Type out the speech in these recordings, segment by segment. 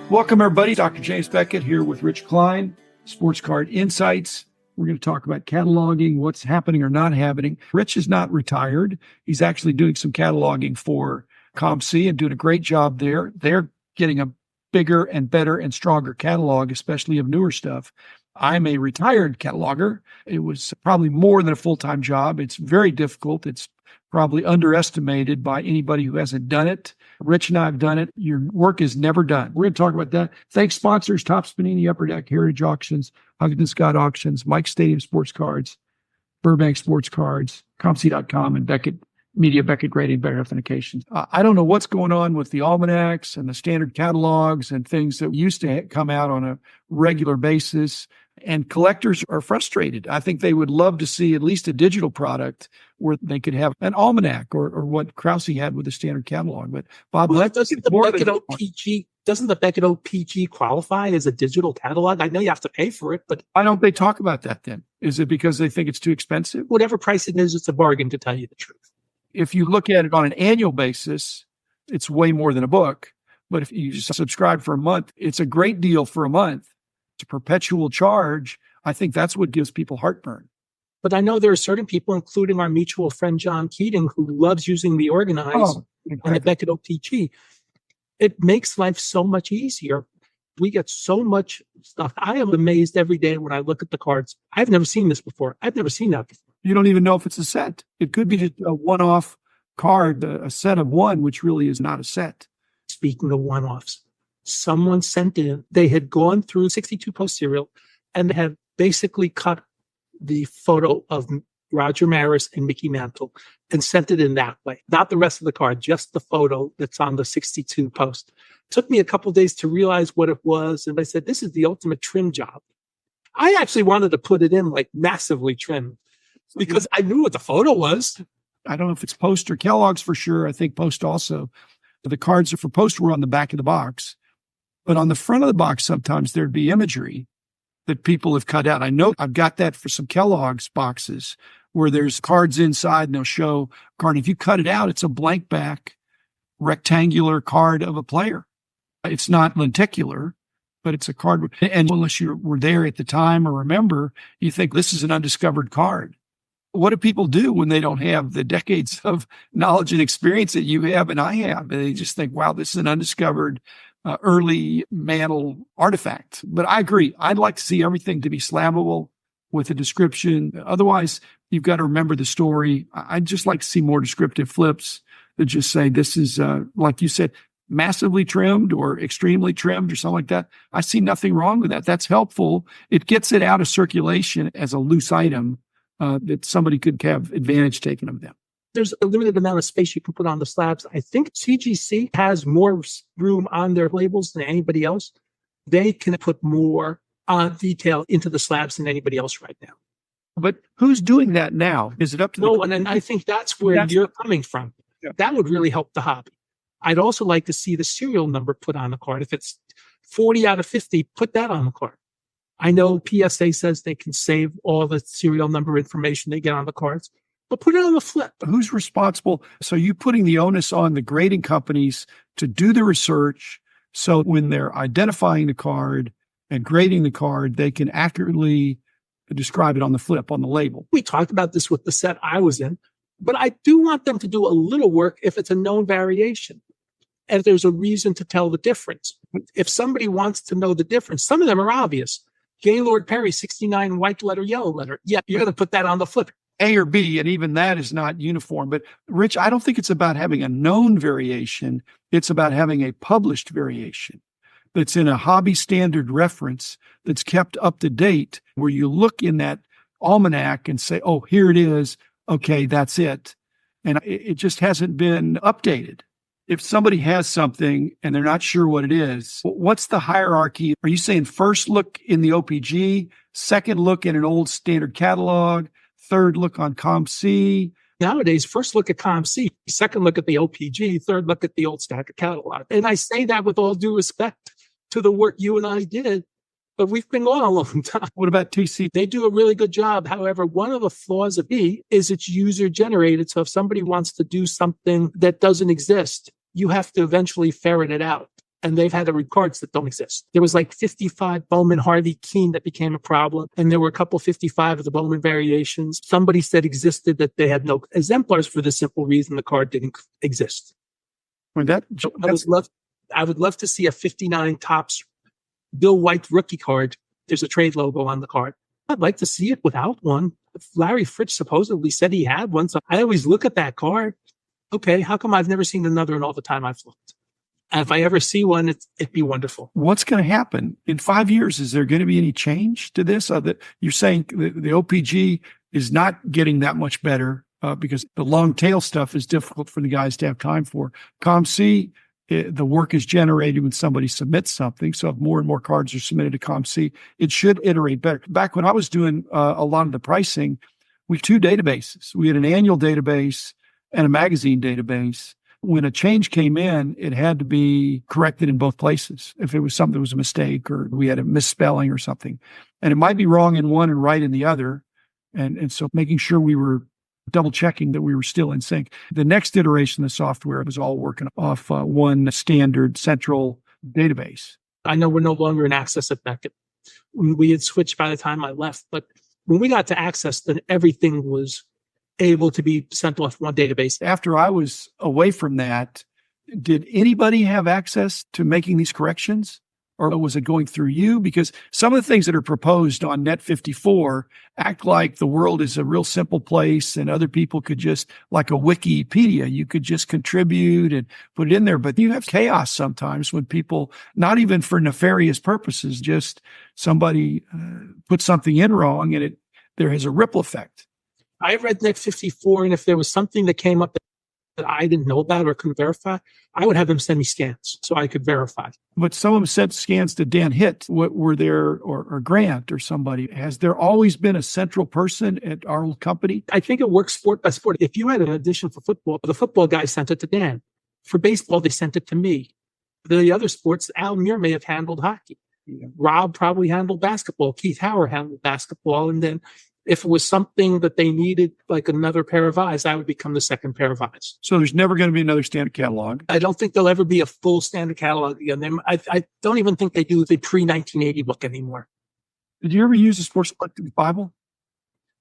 Welcome, everybody. Dr. James Beckett here with Rich Klein, Sports Card Insights. We're going to talk about cataloging, what's happening or not happening. Rich is not retired. He's actually doing some cataloging for COMC and doing a great job there. They're getting a bigger and better and stronger catalog, especially of newer stuff. I'm a retired cataloger. It was probably more than a full-time job. It's very difficult. It's probably underestimated by anybody who hasn't done it. Rich and I have done it. Your work is never done. We're going to talk about that. Thanks, sponsors, Topps Panini, Upper Deck, Heritage Auctions, Huggins Scott Auctions, Mike Stadium Sports Cards, Burbank Sports Cards, COMC.com, and Beckett Media, Beckett Grading, Better Authentications. I don't know what's going on with the almanacs and the standard catalogs and things that used to come out on a regular basis. And collectors are frustrated. I think they would love to see at least a digital product where they could have an almanac or what Krause had with the standard catalog. But Bob, doesn't the Beckett OPG qualify as a digital catalog? I know you have to pay for it, but why don't they talk about that then? Is it because they think it's too expensive? Whatever price it is, it's a bargain, to tell you the truth. If you look at it on an annual basis, it's way more than a book. But if you just subscribe for a month, it's a great deal for a month. It's a perpetual charge. I think that's what gives people heartburn. But I know there are certain people, including our mutual friend John Keating, who loves using the organized and the Beckett OPG. It makes life so much easier. We get so much stuff. I am amazed every day when I look at the cards. I've never seen this before. I've never seen that before. You don't even know if it's a set. It could be just a one-off card, a set of one, which really is not a set. Speaking of one-offs, someone sent in, they had gone through 62 post serial and they had basically cut the photo of Roger Maris and Mickey Mantle and sent it in that way. Not the rest of the card, just the photo that's on the 62 post. It took me a couple of days to realize what it was. And I said, this is the ultimate trim job. I actually wanted to put it in like massively trimmed because I knew what the photo was. I don't know if it's Post or Kellogg's for sure. I think Post also. The cards for Post were on the back of the box. But on the front of the box, sometimes there'd be imagery that people have cut out. I know I've got that for some Kellogg's boxes where there's cards inside and they'll show a card. If you cut it out, it's a blank back rectangular card of a player. It's not lenticular, but it's a card. And unless you were there at the time or remember, you think this is an undiscovered card. What do people do when they don't have the decades of knowledge and experience that you have and I have? And they just think, wow, this is an undiscovered early mantle artifact. But I agree. I'd like to see everything to be slabbable with a description. Otherwise, you've got to remember the story. I'd just like to see more descriptive flips that just say this is, like you said, massively trimmed or extremely trimmed or something like that. I see nothing wrong with that. That's helpful. It gets it out of circulation as a loose item that somebody could have advantage taken of them. There's a limited amount of space you can put on the slabs. I think CGC has more room on their labels than anybody else. They can put more detail into the slabs than anybody else right now. But who's doing that now? Is it up to no one? And I think that's where you're coming from. Yeah. That would really help the hobby. I'd also like to see the serial number put on the card. If it's 40 out of 50, put that on the card. I know PSA says they can save all the serial number information they get on the cards, but put it on the flip. Who's responsible? So you putting the onus on the grading companies to do the research so when they're identifying the card and grading the card, they can accurately describe it on the flip, on the label. We talked about this with the set I was in, but I do want them to do a little work if it's a known variation and there's a reason to tell the difference. If somebody wants to know the difference, some of them are obvious. Gaylord Perry, 69 white letter, yellow letter. Yeah, you're going to put that on the flip. A or B, and even that is not uniform. But Rich, I don't think it's about having a known variation. It's about having a published variation that's in a hobby standard reference that's kept up to date, where you look in that almanac and say, oh, here it is. Okay, that's it. And it just hasn't been updated. If somebody has something and they're not sure what it is, what's the hierarchy? Are you saying first look in the OPG, second look in an old standard catalog, third look on COMC? Nowadays, first look at COMC, second look at the OPG, third look at the old standard catalog. And I say that with all due respect to the work you and I did, but we've been gone a long time. What about TC? They do a really good job. However, one of the flaws of E is it's user generated. So if somebody wants to do something that doesn't exist, you have to eventually ferret it out. And they've had cards that don't exist. There was like 55 Bowman Harvey Keen that became a problem. And there were a couple 55 of the Bowman variations. Somebody said existed that they had no exemplars for the simple reason the card didn't exist. Well, I would love to see a 59 Topps Bill White rookie card. There's a trade logo on the card. I'd like to see it without one. Larry Fritz supposedly said he had one. So I always look at that card. Okay, how come I've never seen another in all the time I've looked? And if I ever see one, it'd be wonderful. What's going to happen in 5 years? Is there going to be any change to this? You're saying the OPG is not getting that much better because the long tail stuff is difficult for the guys to have time for. COMC, the work is generated when somebody submits something. So if more and more cards are submitted to COMC, it should iterate better. Back when I was doing a lot of the pricing, we had two databases. We had an annual database and a magazine database. When a change came in, it had to be corrected in both places. If it was something that was a mistake or we had a misspelling or something, and it might be wrong in one and right in the other. And so making sure we were double checking that we were still in sync. The next iteration of the software was all working off one standard central database. I know we're no longer in Access at Beckett. We had switched by the time I left, but when we got to Access, then everything was able to be sent off one database. After I was away from that, did anybody have access to making these corrections? Or was it going through you? Because some of the things that are proposed on Net 54 act like the world is a real simple place and other people could just, like a Wikipedia, you could just contribute and put it in there. But you have chaos sometimes when people, not even for nefarious purposes, just somebody put something in wrong and there is a ripple effect. I read Net 54, and if there was something that came up that I didn't know about or couldn't verify, I would have them send me scans so I could verify. But some of them sent scans to Dan Hitt. What were there, or Grant or somebody? Has there always been a central person at our old company? I think it works sport by sport. If you had an edition for football, the football guy sent it to Dan. For baseball, they sent it to me. The other sports, Al Muir may have handled hockey. Rob probably handled basketball. Keith Howard handled basketball. And then if it was something that they needed, like another pair of eyes, I would become the second pair of eyes. So there's never going to be another standard catalog? I don't think there'll ever be a full standard catalog again. I don't even think they do the pre-1980 book anymore. Did you ever use a Sports Collectibles Bible?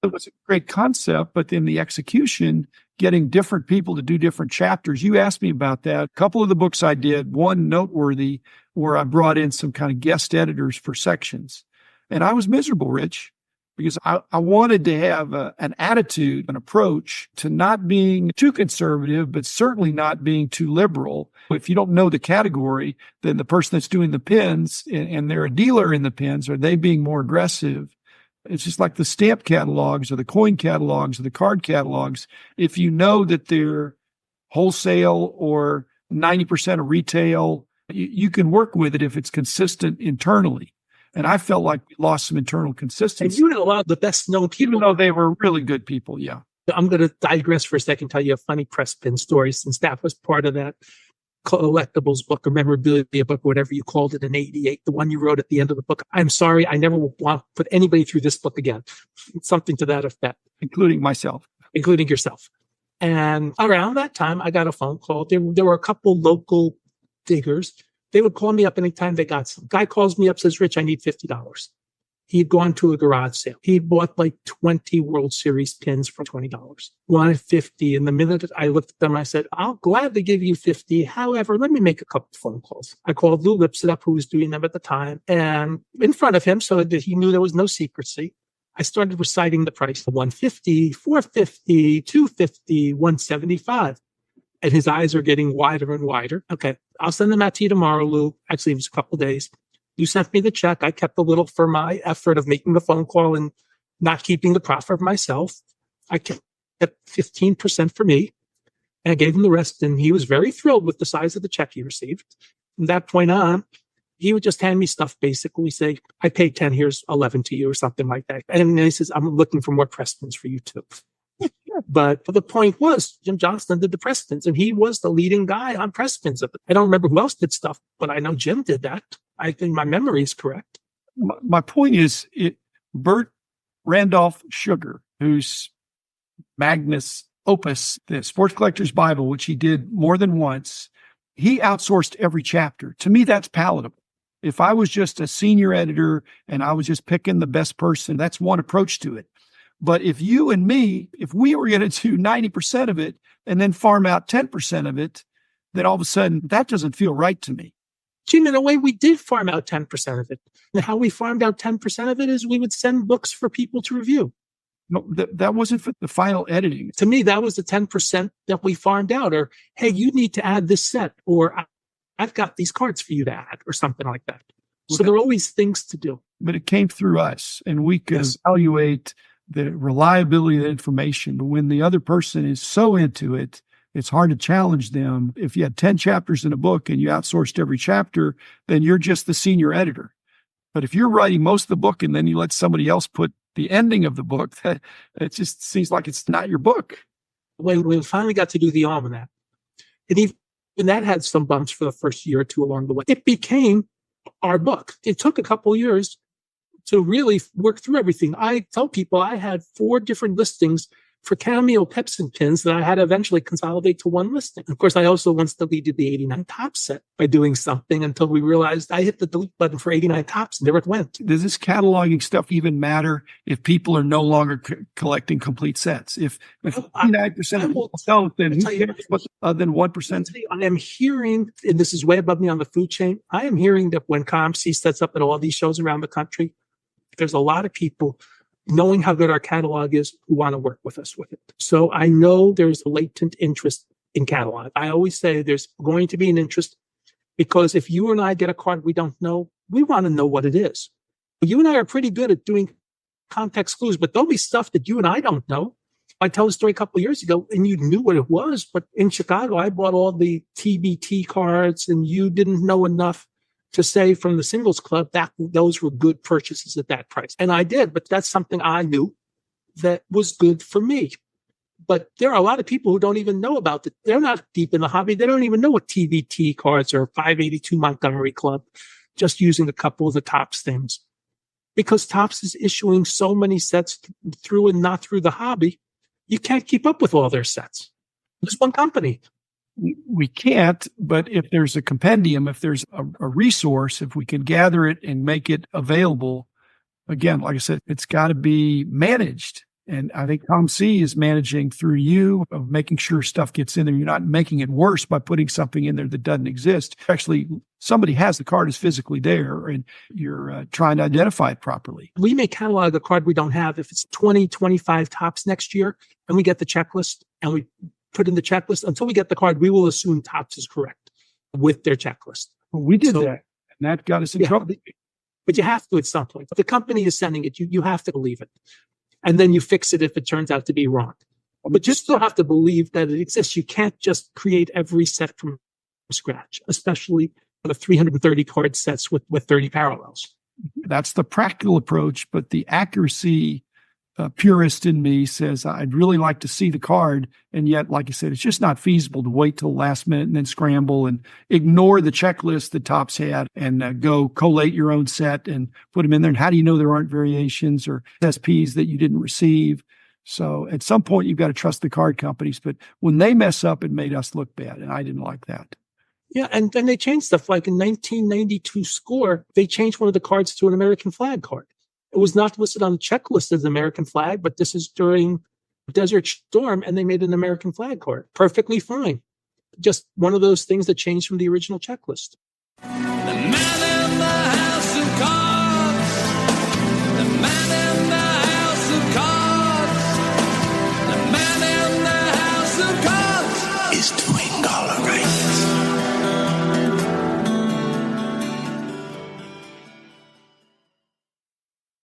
It was a great concept, but in the execution, getting different people to do different chapters. You asked me about that. A couple of the books I did, one noteworthy, where I brought in some kind of guest editors for sections. And I was miserable, Rich, because I wanted to have an attitude, an approach to not being too conservative, but certainly not being too liberal. If you don't know the category, then the person that's doing the pins and they're a dealer in the pins, are they being more aggressive? It's just like the stamp catalogs or the coin catalogs or the card catalogs. If you know that they're wholesale or 90% of retail, you can work with it if it's consistent internally. And I felt like we lost some internal consistency. And you know a lot of the best known people. Even though they were really good people, yeah. I'm going to digress for a second, tell you a funny press pin story, since that was part of that collectibles book or memorabilia book, whatever you called it in 88, the one you wrote at the end of the book. I'm sorry, I never want to put anybody through this book again. Something to that effect. Including myself. Including yourself. And around that time, I got a phone call. There were a couple local diggers. They would call me up anytime they got some. Guy calls me up, says, Rich, I need $50. He'd gone to a garage sale. He bought like 20 World Series pins for $20. Wanted 50. And the minute I looked at them, I said, I'll gladly give you 50. However, let me make a couple of phone calls. I called Lou Lipset up, who was doing them at the time, and in front of him, so that he knew there was no secrecy, I started reciting the price: $150, $450, $250, $175. And his eyes are getting wider and wider. Okay, I'll send them out to you tomorrow, Lou. Actually, it was a couple of days. You sent me the check. I kept a little for my effort of making the phone call and not keeping the profit myself. I kept 15% for me, and I gave him the rest. And he was very thrilled with the size of the check he received. From that point on, he would just hand me stuff, basically say, I paid 10, here's 11 to you, or something like that. And then he says, I'm looking for more press pins for you too. But the point was, Jim Johnston did the press pins, and he was the leading guy on press pins. I don't remember who else did stuff, but I know Jim did that. I think my memory is correct. My point is, Bert Randolph Sugar, whose Magnus Opus, the Sports Collector's Bible, which he did more than once, he outsourced every chapter. To me, that's palatable. If I was just a senior editor and I was just picking the best person, that's one approach to it. But if you and me, if we were going to do 90% of it and then farm out 10% of it, then all of a sudden that doesn't feel right to me. Jim, in a way, we did farm out 10% of it. And how we farmed out 10% of it is we would send books for people to review. No, that wasn't for the final editing. To me, that was the 10% that we farmed out. Or, hey, you need to add this set. Or I've got these cards for you to add, or something like that. So there are always things to do. But it came through us, and we could evaluate the reliability of the information. But when the other person is so into it, it's hard to challenge them. If you had 10 chapters in a book and you outsourced every chapter, then you're just the senior editor. But if you're writing most of the book and then you let somebody else put the ending of the book, it just seems like it's not your book. When we finally got to do the almanac, and even that had some bumps for the first year or two along the way, it became our book. It took a couple of years to really work through everything. I tell people I had 4 different listings for Cameo Pepsi pins that I had to eventually consolidate to one listing. Of course, I also once deleted the 89 top set by doing something until we realized I hit the delete button for 89 tops and there it went. Does this cataloging stuff even matter if people are no longer collecting complete sets? If 99% of people sell, then who cares than 1%? I am hearing, and this is way above me on the food chain, I am hearing that when COMC sets up at all these shows around the country, there's a lot of people knowing how good our catalog is who want to work with us with it. So I know there's a latent interest in catalog. I always say there's going to be an interest because if you and I get a card we don't know, we want to know what it is. You and I are pretty good at doing context clues, but there'll be stuff that you and I don't know. I tell a story a couple of years ago and you knew what it was, but in Chicago, I bought all the TBT cards and you didn't know enough to say from the singles club that those were good purchases at that price. And I did, but that's something I knew that was good for me. But there are a lot of people who don't even know about it. They're not deep in the hobby. They don't even know what TVT cards or 582 Montgomery Club, just using a couple of the Topps things. Because Topps is issuing so many sets through and not through the hobby, you can't keep up with all their sets. Just one company. We can't, but if there's a compendium, if there's a resource, if we can gather it and make it available, again, like I said, it's got to be managed. And I think COMC is managing through you of making sure stuff gets in there. You're not making it worse by putting something in there that doesn't exist. Actually, somebody has the card is physically there and you're trying to identify it properly. We may catalog a card we don't have. If it's 20, 25 Topps next year and we get the checklist and we put in the checklist, until we get the card, we will assume Topps is correct with their checklist. We did that, and that got us in trouble. But you have to at some point. If the company is sending it, you have to believe it. And then you fix it if it turns out to be wrong. But you still have to believe that it exists. You can't just create every set from scratch, especially the 330 card sets with 30 parallels. That's the practical approach, but the accuracy purist in me says I'd really like to see the card, and yet, like I said, it's just not feasible to wait till the last minute and then scramble and ignore the checklist that Topps had and go collate your own set and put them in there. And how do you know there aren't variations or SPs that you didn't receive? So at some point, you've got to trust the card companies. But when they mess up, it made us look bad, and I didn't like that. Yeah, and then they changed stuff. Like in 1992 Score, they changed one of the cards to an American flag card. It was not listed on the checklist as an American flag, but this is during Desert Storm, and they made an American flag card. Perfectly fine. Just one of those things that changed from the original checklist. The man in the